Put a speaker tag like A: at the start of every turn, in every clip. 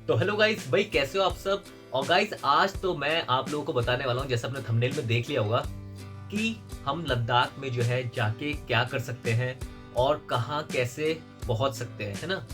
A: तो hello guys, भाई कैसे हो आप सब। और गाइस आज तो मैं आप लोगों को बताने वाला हूँ, जैसे आपने थंबनेल में देख लिया होगा कि हम लद्दाख में जो है जाके क्या कर सकते हैं और कहाँ कैसे पहुंच सकते हैं, है ना।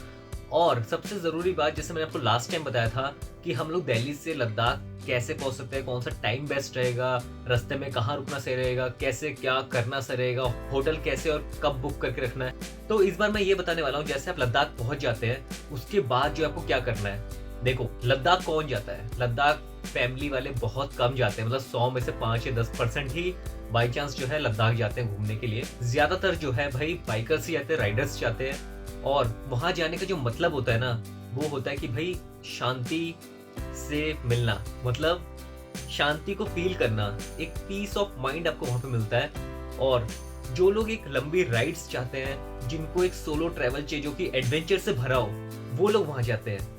A: और सबसे ज़रूरी बात, जैसे मैंने आपको लास्ट टाइम बताया था कि हम लोग दिल्ली से लद्दाख कैसे पहुंच सकते हैं, कौन सा टाइम बेस्ट रहेगा, रास्ते में कहाँ रुकना सही रहेगा, कैसे क्या करना सही रहेगा, होटल कैसे और कब बुक करके रखना है। तो इस बार मैं ये बताने वाला हूँ, जैसे आप लद्दाख पहुंच जाते हैं उसके बाद जो आपको क्या करना है। देखो, लद्दाख कौन जाता है, लद्दाख फैमिली वाले बहुत कम जाते हैं, मतलब 100 में से 5 या 10% ही बाई चांस जो है लद्दाख जाते हैं घूमने के लिए। ज्यादातर जो है भाई बाइकर्स ही जाते हैं, राइडर्स जाते हैं। और वहां जाने का जो मतलब होता है ना, वो होता है कि भाई शांति से मिलना, मतलब शांति को फील करना, एक पीस ऑफ माइंड आपको वहां पे मिलता है। और जो लोग एक लंबी राइड्स चाहते हैं, जिनको एक सोलो ट्रैवल चाहिए जो कि एडवेंचर से भरा हो, वो लोग वहां जाते हैं।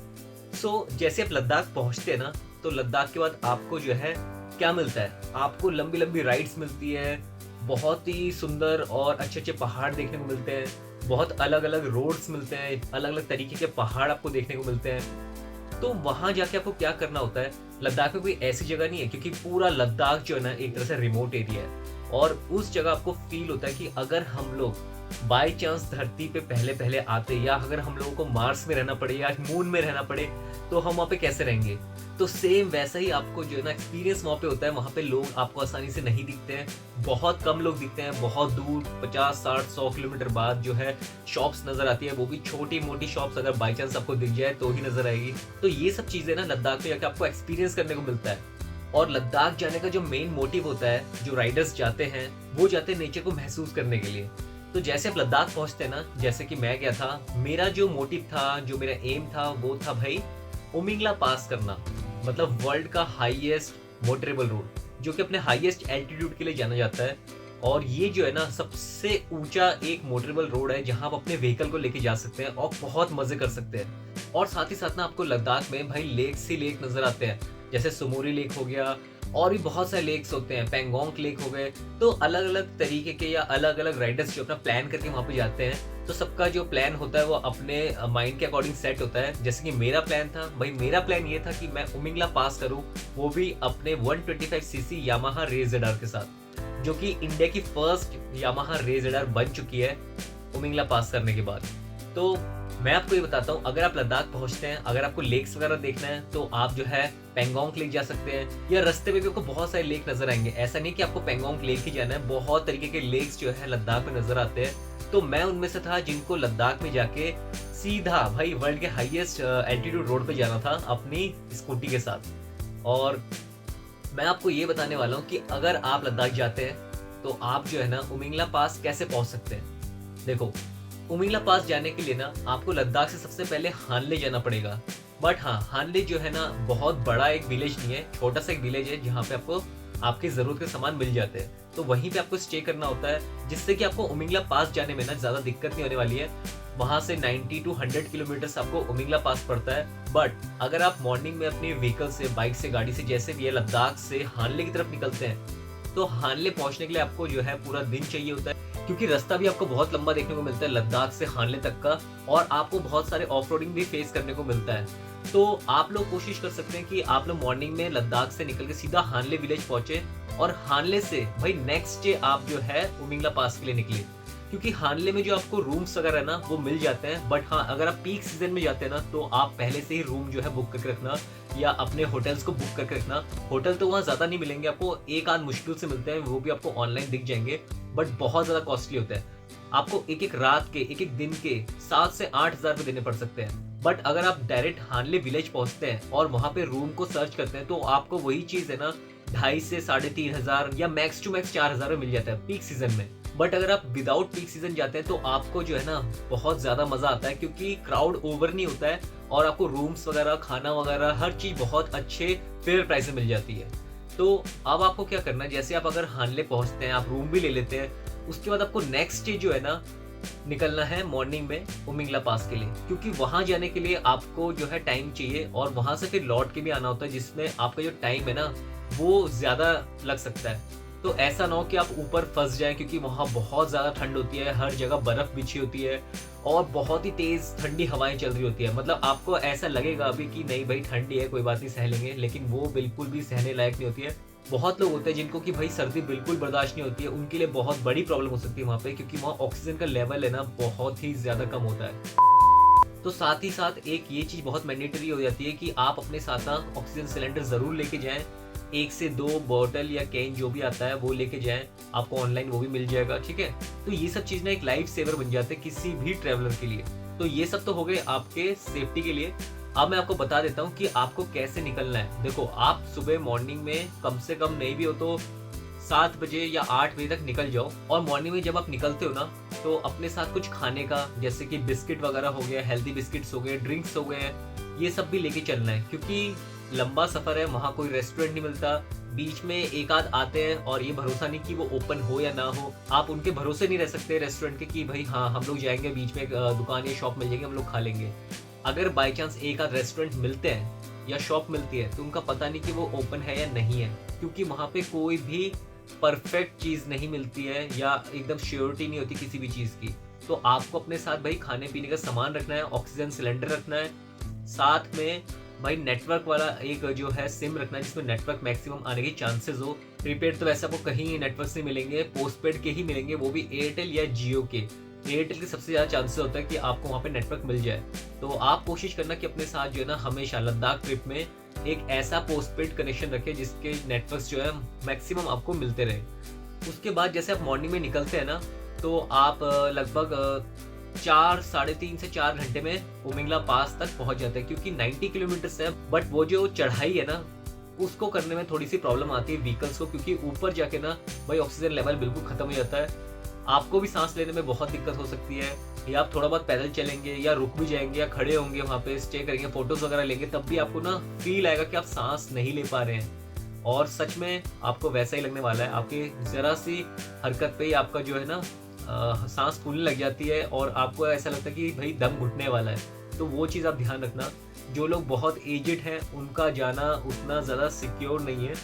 A: जैसे आप लद्दाख पहुंचते हैं ना, तो लद्दाख के बाद आपको जो है क्या मिलता है, आपको लंबी लंबी राइड्स मिलती है, बहुत ही सुंदर और अच्छे अच्छे पहाड़ देखने को मिलते हैं, बहुत अलग अलग रोड्स मिलते हैं, अलग अलग तरीके के पहाड़ आपको देखने को मिलते हैं। तो वहां जाके आपको क्या करना होता है, लद्दाख में कोई ऐसी जगह नहीं है, क्योंकि पूरा लद्दाख जो है ना एक तरह से रिमोट एरिया है। और उस जगह आपको फील होता है कि अगर हम लोग बाय चांस धरती पे पहले पहले आते, या अगर हम लोगों को मार्स में रहना पड़े या मून में रहना पड़े, तो हम वहाँ पे कैसे रहेंगे। तो सेम वैसा ही आपको जो है ना एक्सपीरियंस वहाँ पे होता है। वहाँ पे लोग आपको आसानी से नहीं दिखते हैं, बहुत कम लोग दिखते हैं, बहुत दूर 50 60 100 किलोमीटर बाद जो है शॉप्स नजर आती है, वो भी छोटी मोटी शॉप्स, अगर बाई चांस आपको दिख जाए तो ही नजर आएगी। तो ये सब चीजें ना लद्दाख में जाकर आपको एक्सपीरियंस करने को मिलता है। और लद्दाख जाने का जो मेन मोटिव होता है, जो राइडर्स जाते हैं वो जाते हैं नेचर को महसूस करने के लिए। तो जैसे आप लद्दाख पहुंचते हैं ना, जैसे कि मैं गया था, मेरा जो मोटिव था, जो मेरा एम था, वो था भाई उमिंगला पास करना, मतलब वर्ल्ड का हाईएस्ट मोटरेबल रोड, जो कि अपने हाईएस्ट एल्टीट्यूड के लिए जाना जाता है। और ये जो है ना सबसे ऊंचा एक मोटरेबल रोड है, जहां आप अपने व्हीकल को लेके जा सकते हैं और बहुत मजे कर सकते हैं। और साथ ही साथ ना आपको लद्दाख में भाई लेक्स ही लेक नजर आते हैं, जैसे सुमोरी लेक हो गया, और भी बहुत सारे लेक्स होते हैं, पेंगोंग लेक हो गए। तो अलग अलग तरीके के या अलग अलग राइडर्स जो अपना प्लान करके वहां पे जाते हैं, तो सबका जो प्लान होता है वो अपने माइंड के अकॉर्डिंग सेट होता है। जैसे कि मेरा प्लान था भाई, मेरा प्लान ये था कि मैं उमिंगला पास करूं, वो भी अपने 125cc यामाहा रेज़र के साथ, जो कि इंडिया की फर्स्ट यामाहा रेज़र बन चुकी है उमिंगला पास करने के बाद। तो मैं आपको ये बताता हूँ, अगर आप लद्दाख पहुंचते हैं, अगर आपको लेक्स वगैरह देखना है, तो आप जो है पेंगोंग लेक जा सकते हैं, या रास्ते में भी आपको बहुत सारे लेक नजर आएंगे। ऐसा नहीं कि आपको पेंगोंग लेक ही जाना है, बहुत तरीके के लेक्स जो है लद्दाख में नजर आते हैं। तो मैं उनमें से था जिनको लद्दाख में जाके सीधा भाई वर्ल्ड के हाईएस्ट एल्टीट्यूड रोड पे जाना था अपनी स्कूटी के साथ। और मैं आपको ये बताने वाला हूँ कि अगर आप लद्दाख जाते हैं तो आप जो है ना उमिंगला पास कैसे पहुंच सकते हैं। देखो, उमिंगला पास जाने के लिए ना आपको लद्दाख से सबसे पहले हानले जाना पड़ेगा। बट हाँ, हानले जो है ना बहुत बड़ा एक विलेज नहीं है, छोटा सा एक विलेज है, जहाँ पे आपको आपकी जरूरत के सामान मिल जाते हैं। तो वहीं पे आपको स्टे करना होता है, जिससे कि आपको उमिंगला पास जाने में ना ज्यादा दिक्कत नहीं होने वाली है। वहां से 90 to 100 किलोमीटर आपको उमिंगला पास पड़ता है। बट अगर आप मॉर्निंग में अपने व्हीकल से, बाइक से, गाड़ी से, जैसे भी है, लद्दाख से हानले की तरफ निकलते हैं, तो हानले पहुंचने के लिए आपको जो है पूरा दिन चाहिए होता है, क्योंकि रास्ता भी आपको बहुत लंबा देखने को मिलता है लद्दाख से हानले तक का, और आपको बहुत सारे ऑफ रोडिंग भी फेस करने को मिलता है। तो आप लोग कोशिश कर सकते हैं कि आप लोग मॉर्निंग में लद्दाख से निकल के सीधा हानले विलेज पहुंचे, और हानले से भाई नेक्स्ट डे आप जो है उमिंगला पास के लिए निकले, क्योंकि हानले में जो आपको रूम्स वगैरह है ना वो मिल जाते हैं। बट हाँ, अगर आप पीक सीजन में जाते हैं ना, तो आप पहले से ही रूम जो है बुक करके रखना, या अपने होटल्स को बुक करके रखना। होटल तो वहाँ ज्यादा नहीं मिलेंगे आपको, एक आध मुश्किल से मिलते हैं, वो भी आपको ऑनलाइन दिख जाएंगे, बट बहुत ज्यादा कॉस्टली होता है। आपको एक एक रात के, एक एक दिन के 7 से 8 हजार रुपए देने पड़ सकते हैं। बट अगर आप डायरेक्ट हानले विलेज पहुंचते हैं और वहां पे रूम को सर्च करते हैं, तो आपको वही चीज है ना 2.5 से 3.5 हजार या मैक्स टू मैक्स 4 हजार में मिल जाता है पीक सीजन में। बट अगर आप विदाउट पीक सीजन जाते हैं, तो आपको जो है ना बहुत ज्यादा मजा आता है, क्योंकि क्राउड ओवर नहीं होता है, और आपको रूम्स वगैरह, खाना वगैरह, हर चीज बहुत अच्छे फेयर प्राइस में मिल जाती है। तो अब आपको क्या करना है, जैसे आप अगर हानले पहुंचते हैं, आप रूम भी ले लेते हैं, उसके बाद आपको नेक्स्ट डे जो है ना निकलना है मॉर्निंग में उमिंगला पास के लिए, क्योंकि वहां जाने के लिए आपको जो है टाइम चाहिए, और वहां से फिर लौट के भी आना होता है, जिसमें आपका जो टाइम है ना वो ज्यादा लग सकता है। तो ऐसा ना हो कि आप ऊपर फंस जाएं, क्योंकि वहाँ बहुत ज़्यादा ठंड होती है, हर जगह बर्फ़ बिछी होती है और बहुत ही तेज़ ठंडी हवाएं चल रही होती है। मतलब आपको ऐसा लगेगा अभी कि नहीं भाई ठंडी है, कोई बात नहीं सह लेंगे, लेकिन वो बिल्कुल भी सहने लायक नहीं होती है। बहुत लोग होते हैं जिनको कि भाई सर्दी बिल्कुल बर्दाश्त नहीं होती है, उनके लिए बहुत बड़ी प्रॉब्लम हो सकती है वहाँ पे, क्योंकि वहाँ ऑक्सीजन का लेवल है ना बहुत ही ज़्यादा कम होता है। तो साथ ही साथ एक ये चीज़ बहुत मैंडेटरी हो जाती है कि आप अपने साथ ना ऑक्सीजन सिलेंडर ज़रूर लेके जाएँ। 1 से 2 बॉटल या कैन जो भी आता है वो लेके जाएँ, आपको ऑनलाइन वो भी मिल जाएगा, ठीक है? तो ये सब चीज़ ना एक लाइफ सेवर बन जाते हैं किसी भी ट्रैवलर के लिए। तो ये सब तो हो गए आपके सेफ्टी के लिए। अब मैं आपको बता देता हूँ कि आपको कैसे निकलना है। देखो, आप सुबह मॉर्निंग में कम से कम नहीं भी हो तो 7 बजे या 8 बजे तक निकल जाओ, और मॉर्निंग में जब आप निकलते हो ना, तो अपने साथ कुछ खाने का, जैसे कि बिस्किट वगैरह हो गया, हेल्दी बिस्किट्स हो गए, ड्रिंक्स हो गए, ये सब भी लेके चलना है, क्योंकि लंबा सफ़र है, वहाँ कोई रेस्टोरेंट नहीं मिलता। बीच में एक आध आते हैं और ये भरोसा नहीं कि वो ओपन हो या ना हो। आप उनके भरोसे नहीं रह सकते रेस्टोरेंट के कि भाई हाँ, हम लोग जाएँगे, बीच में एक दुकान या शॉप मिल जाएगी, हम लोग खा लेंगे। अगर बाय चांस एक आध रेस्टोरेंट मिलते हैं या शॉप मिलती है, तो उनका पता नहीं कि वो ओपन है या नहीं है, क्योंकि वहाँ पे कोई भी परफेक्ट चीज़ नहीं मिलती है या एकदम श्योरिटी नहीं होती किसी भी चीज़ की। तो आपको अपने साथ भाई खाने पीने का सामान रखना है, ऑक्सीजन सिलेंडर रखना है, साथ में भाई नेटवर्क वाला एक जो है सिम रखना है, जिसमें नेटवर्क मैक्सिमम आने के चांसेस हो। प्रीपेड तो वैसे आपको कहीं नेटवर्क नहीं मिलेंगे, पोस्टपेड के ही मिलेंगे, वो भी एयरटेल या जियो के। एयरटेल के सबसे ज़्यादा चांसेस होता है कि आपको वहाँ पे नेटवर्क मिल जाए। तो आप कोशिश करना कि अपने साथ जो है ना हमेशा लद्दाख ट्रिप में एक ऐसा पोस्टपेड कनेक्शन रखें जिसके नेटवर्क्स जो है मैक्सिमम आपको मिलते रहे। उसके बाद जैसे आप मॉर्निंग में निकलते हैं ना, तो आप लगभग 4 साढ़े 3 से 4 घंटे में उमिंगला पास तक पहुंच जाते हैं, क्योंकि 90 किलोमीटर्स है। बट वो जो चढ़ाई है ना, उसको करने में थोड़ी सी प्रॉब्लम आती है व्हीकल्स को, क्योंकि ऊपर जाके ना भाई ऑक्सीजन लेवल बिल्कुल खत्म हो जाता है। आपको भी सांस लेने में बहुत दिक्कत हो सकती है, या आप थोड़ा बहुत पैदल चलेंगे या रुक भी जाएंगे या खड़े होंगे, वहाँ पे स्टे करेंगे, फोटोज वगैरह लेंगे, तब भी आपको ना फील आएगा कि आप सांस नहीं ले पा रहे हैं। और सच में आपको वैसा ही लगने वाला है, आपकी ज़रा सी हरकत पे ही आपका जो है ना सांस फूलने लग जाती है और आपको ऐसा लगता है कि भाई दम घुटने वाला है। तो वो चीज़ आप ध्यान रखना। जो लोग बहुत एजेड हैं उनका जाना उतना ज़्यादा सिक्योर नहीं है,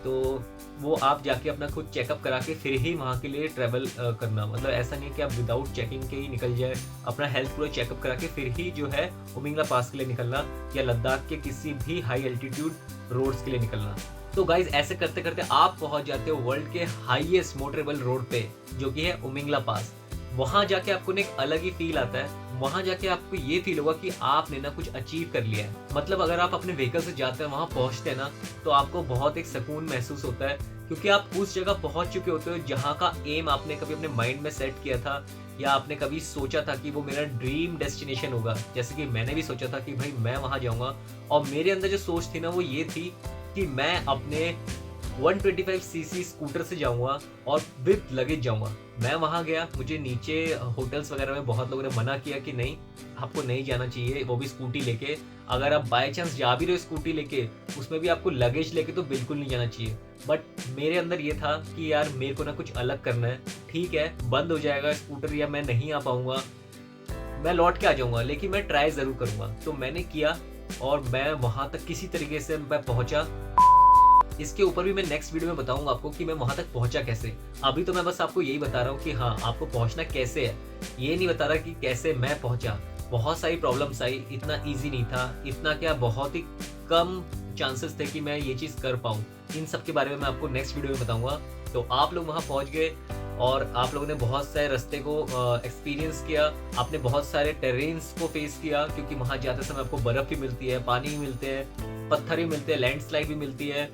A: तो वो आप जाके अपना खुद चेकअप करा के फिर ही वहाँ के लिए ट्रैवल करना। मतलब ऐसा नहीं है कि आप विदाउट चेकिंग के ही निकल जाए, अपना हेल्थ पूरा चेकअप करा के फिर ही जो है उमिंगला पास के लिए निकलना, या लद्दाख के किसी भी हाई एल्टीट्यूड रोड्स के लिए निकलना। तो गाइज ऐसे करते करते आप पहुंच जाते हो वर्ल्ड के हाईएस्ट मोटरेबल रोड पे, जो कि है उमिंगला पास। वहां जाके आपको एक अलग ही फील आता है। वहां जाके आपको ये फील होगा कि आपने ना कुछ अचीव कर लिया है। मतलब अगर आप अपने व्हीकल से जाते हैं, वहां पहुंचते हैं ना, तो आपको बहुत एक सुकून महसूस होता है, क्योंकि आप उस जगह पहुंच चुके होते हो जहां का एम आपने कभी अपने माइंड में सेट किया था, या आपने कभी सोचा था कि वो मेरा ड्रीम डेस्टिनेशन होगा। जैसे कि मैंने भी सोचा था कि भाई मैं वहां जाऊंगा, और मेरे अंदर जो सोच थी ना वो ये थी कि मैं अपने 125 सीसी स्कूटर से जाऊंगा और विद लगेज जाऊंगा। मैं वहां गया, मुझे नीचे होटल्स वगैरह में बहुत लोगों ने मना किया कि नहीं, आपको नहीं जाना चाहिए, वो भी स्कूटी लेके। अगर आप बाय चांस जा भी रहे हो स्कूटी लेके, उसमें भी आपको लगेज लेके तो बिल्कुल नहीं जाना चाहिए। बट मेरे अंदर ये था कि यार मेरे को ना कुछ अलग करना है। ठीक है, बंद हो जाएगा स्कूटर या मैं नहीं आ पाऊंगा, मैं लौट के आ जाऊंगा, लेकिन मैं ट्राई जरूर करूंगा। तो मैंने किया और मैं वहां तक किसी तरीके से मैं पहुंचा। इसके ऊपर भी मैं नेक्स्ट वीडियो में बताऊंगा आपको कि मैं वहां तक पहुंचा कैसे। अभी तो मैं बस आपको यही बता रहा हूँ कि हाँ, आपको पहुंचना कैसे है, ये नहीं बता रहा कि कैसे मैं पहुंचा। बहुत सारी प्रॉब्लम्स आई, इतना इजी नहीं था, इतना क्या बहुत ही कम चांसेस थे कि मैं ये चीज़ कर पाऊँ। इन सब के बारे में मैं आपको नेक्स्ट वीडियो में बताऊंगा। तो आप लोग वहाँ पहुँच गए और आप लोगों ने बहुत सारे रास्ते को एक्सपीरियंस किया, आपने बहुत सारे टेरेन्स को फेस किया, क्योंकि वहाँ जाते समय आपको बर्फ़ भी मिलती है, पानी भी मिलते हैं, पत्थर भी मिलते हैं, लैंडस्लाइड भी मिलती है,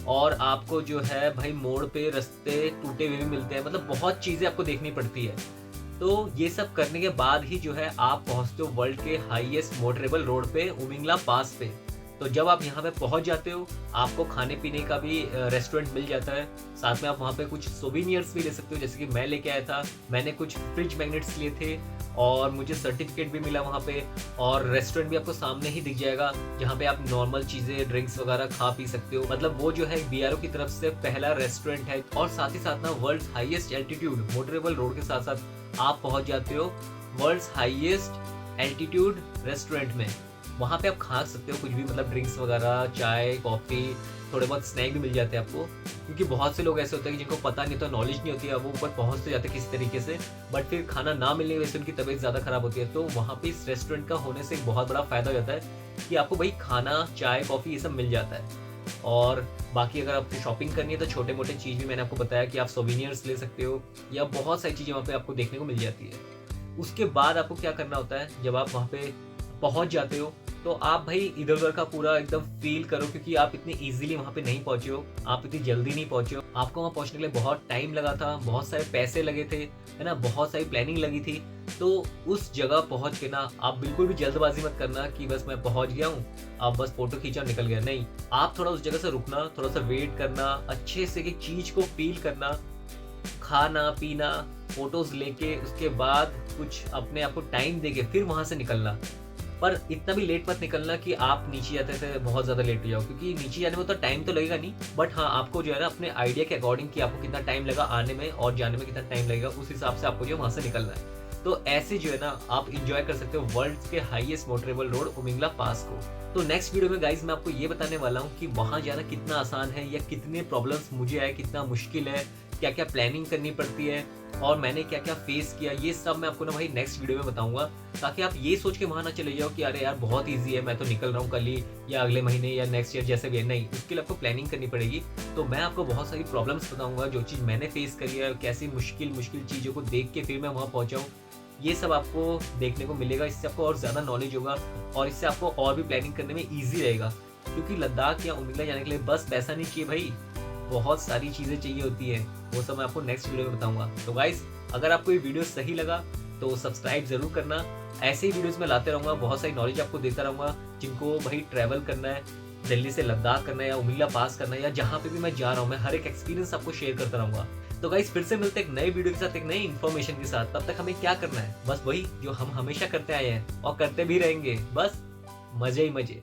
A: और आपको जो है भाई मोड़ पे रास्ते टूटे हुए भी मिलते हैं। मतलब बहुत चीज़ें आपको देखनी पड़ती है। तो ये सब करने के बाद ही जो है आप पहुँचते हो वर्ल्ड के हाईएस्ट मोटरेबल रोड पे, उमिंगला पास पे। तो जब आप यहाँ पे पहुँच जाते हो, आपको खाने पीने का भी रेस्टोरेंट मिल जाता है। साथ में आप वहाँ पे कुछ सोवेनियर्स भी ले सकते हो, जैसे कि मैं लेके आया था। मैंने कुछ फ्रिज मैग्नेट्स लिए थे और मुझे सर्टिफिकेट भी मिला वहाँ पे। और रेस्टोरेंट भी आपको सामने ही दिख जाएगा, जहाँ पे आप नॉर्मल चीज़ें, ड्रिंक्स वगैरह खा पी सकते हो। मतलब वो जो है BRO की तरफ से पहला रेस्टोरेंट है। और साथ ही साथ ना world highest altitude motorable road के साथ साथ आप पहुँच जाते हो वर्ल्ड हाईएस्ट एल्टीट्यूड रेस्टोरेंट में। वहाँ पे आप खा सकते हो कुछ भी, मतलब ड्रिंक्स वगैरह, चाय, कॉफ़ी, थोड़े बहुत स्नैक भी मिल जाते हैं आपको। क्योंकि बहुत से लोग ऐसे होते हैं कि जिनको पता नहीं होता, नॉलेज नहीं होती है, वो ऊपर पहुँच तो जाते हैं किसी तरीके से, बट फिर खाना ना मिलने की वजह से उनकी तबीयत ज़्यादा खराब होती है। तो वहाँ पे इस रेस्टोरेंट का होने से एक बहुत बड़ा फ़ायदा हो जाता है कि आपको भाई खाना, चाय, कॉफ़ी ये सब मिल जाता है। और बाकी अगर आपको शॉपिंग करनी है तो छोटे-मोटे चीज़ भी मैंने आपको बताया कि आप सोवेनिर्स ले सकते हो, या बहुत सारी चीज़ें वहाँ पे आपको देखने को मिल जाती है। उसके बाद आपको क्या करना होता है, जब आप वहाँ पे पहुँच जाते हो, तो आप भाई इधर-उधर का पूरा एकदम फ़ील करो, क्योंकि आप इतनी ईज़िली वहाँ पे नहीं पहुँचे हो, आप इतनी जल्दी नहीं पहुँचे हो। आपको वहाँ पहुँचने के लिए बहुत टाइम लगा था, बहुत सारे पैसे लगे थे, है ना? बहुत सारी प्लानिंग लगी थी। तो उस जगह पहुँच के ना आप बिल्कुल भी जल्दबाज़ी मत करना कि बस मैं पहुँच गया हूँ, अब बस फ़ोटो खींचा और निकल गया। नहीं, आप थोड़ा उस जगह से रुकना, थोड़ा-सा वेट करना, अच्छे से एक चीज़ को फ़ील करना, खाना-पीना, फ़ोटोज़ लेके उसके बाद कुछ अपने आप को टाइम देके फिर वहाँ से निकलना। पर इतना भी लेट मत निकलना कि आप नीचे जाते थे बहुत ज़्यादा लेट हो जाओ, क्योंकि नीचे जाने में तो टाइम तो लगेगा नहीं, बट हाँ, आपको जो है ना अपने आइडिया के अकॉर्डिंग कि आपको कितना टाइम लगा आने में और जाने में कितना टाइम लगेगा, उस हिसाब से आपको जो है वहाँ से निकलना है। तो ऐसे जो है ना आप एन्जॉय कर सकते हो वर्ल्ड के हाईएस्ट मोटरेबल रोड उमिंगला पास को। तो नेक्स्ट वीडियो में गाइज़ मैं आपको ये बताने वाला हूँ कि वहाँ जाना कितना आसान है, या कितने प्रॉब्लम्स मुझे आए, कितना मुश्किल है, क्या-क्या प्लानिंग करनी पड़ती है और मैंने क्या-क्या फेस किया, ये सब मैं आपको ना भाई नेक्स्ट वीडियो में बताऊँगा, ताकि आप ये सोच के वहाँ ना चले जाओ कि अरे यार बहुत ईज़ी है, मैं तो निकल रहा हूँ कल ही या अगले महीने या नेक्स्ट ईयर जैसे भी है। नहीं, उसके लिए आपको प्लानिंग करनी पड़ेगी। तो मैं आपको बहुत सारी प्रॉब्लम्स बताऊँगा, जो चीज़ मैंने फेस करी है, कैसी मुश्किल चीज़ों को देख के फिर मैं वहाँ पहुँचा हूँ। ये सब आपको देखने को मिलेगा, इससे आपको और ज़्यादा नॉलेज होगा और इससे आपको और भी प्लानिंग करने में ईज़ी रहेगा। क्योंकि लद्दाख या उमिंगला जाने के लिए बस पैसा नहीं चाहिए भाई, बहुत सारी चीज़ें चाहिए होती हैं, वो सब मैं आपको नेक्स्ट वीडियो में बताऊँगा। तो गाइज़, अगर आपको ये वीडियो सही लगा तो सब्सक्राइब ज़रूर करना। ऐसे ही वीडियोज़ मैं लाते रहूँगा, बहुत सारी नॉलेज आपको देता रहूँगा, जिनको भाई ट्रैवल करना है, दिल्ली से लद्दाख करना है या उमिंगला पास करना है, या जहाँ पे भी मैं जा रहा हूँ, मैं हर एक एक्सपीरियंस आपको शेयर करता रहूँगा। तो गाइज़, फिर से मिलते हैं एक नए वीडियो के साथ, एक नई इन्फॉर्मेशन के साथ। तब तक हमें क्या करना है? बस वही जो हम हमेशा करते आए हैं और करते भी रहेंगे, बस मज़े ही मज़े।